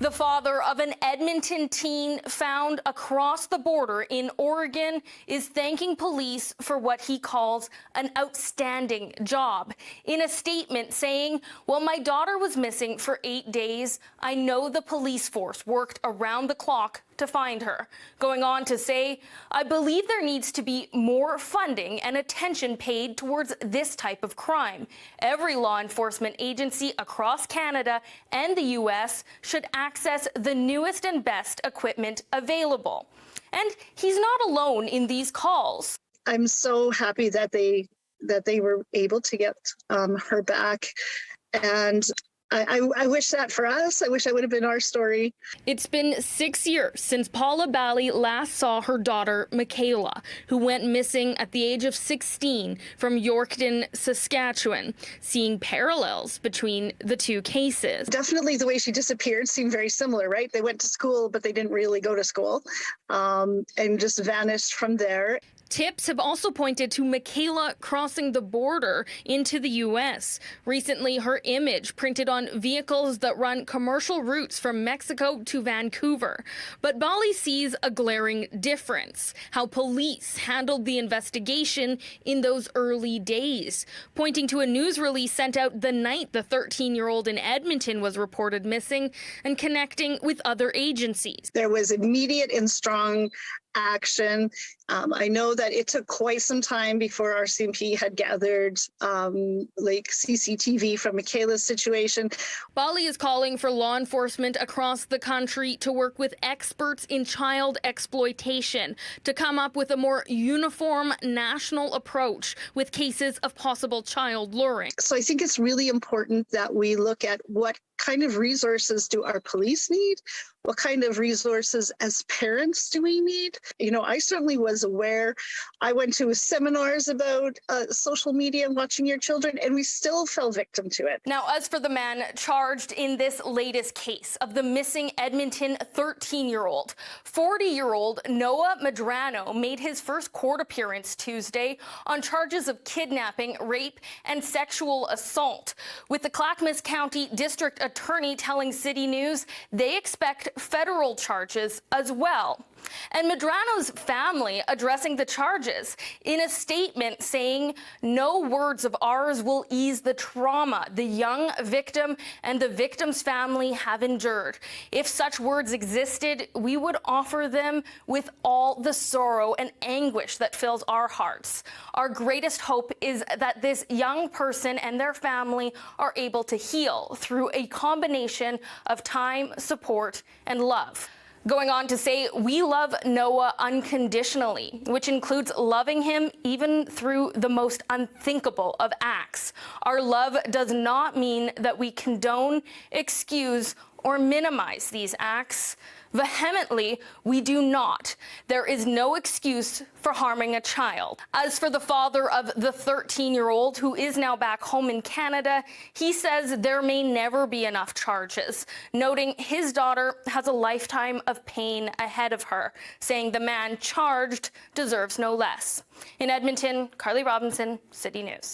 The father of an Edmonton teen found across the border in Oregon is thanking police for what he calls an outstanding job. In a statement saying, "Well, my daughter was missing for 8 days. I know the police force worked around the clock to find her." Going on to say, "I believe there needs to be more funding and attention paid towards this type of crime. Every law enforcement agency across Canada and the U.S. should access the newest and best equipment available." And he's not alone in these calls. I'm so happy that they were able to get her back, and I wish that for us. I wish that would have been our story. It's been 6 years since Mekayla Bali last saw her daughter, Mekayla, who went missing at the age of 16 from Yorkton, Saskatchewan, seeing parallels between the two cases. Definitely the way she disappeared seemed very similar, right? They went to school, but they didn't really go to school, and just vanished from there. Tips have also pointed to Mekayla crossing the border into the U.S. Recently, her image printed on vehicles that run commercial routes from Mexico to Vancouver. But Bali sees a glaring difference: how police handled the investigation in those early days, pointing to a news release sent out the night the 13-year-old in Edmonton was reported missing and connecting with other agencies. There was immediate and strong action. I know that it took quite some time before our CMP had gathered CCTV from Mekayla's situation. Bali is calling for law enforcement across the country to work with experts in child exploitation to come up with a more uniform national approach with cases of possible child luring. So I think it's really important that we look at what kind of resources do our police need? What kind of resources as parents do we need? You know, I certainly was aware. I went to seminars about social media and watching your children, and we still fell victim to it. Now, as for the man charged in this latest case of the missing Edmonton 13-year-old, 40-year-old Noah Medrano made his first court appearance Tuesday on charges of kidnapping, rape, and sexual assault, with the Clackamas County District Attorney telling City News they expect federal charges as well. And Medrano's family addressing the charges in a statement saying, "No words of ours will ease the trauma the young victim and the victim's family have endured. If such words existed, we would offer them with all the sorrow and anguish that fills our hearts. Our greatest hope is that this young person and their family are able to heal through a combination of time, support, and love." Going on to say, "We love Noah unconditionally, which includes loving him even through the most unthinkable of acts. Our love does not mean that we condone, excuse, or minimize these acts. Vehemently, we do not. There is no excuse for harming a child." As for the father of the 13-year-old, who is now back home in Canada, he says there may never be enough charges, noting his daughter has a lifetime of pain ahead of her, saying the man charged deserves no less. In Edmonton, Carly Robinson, City News.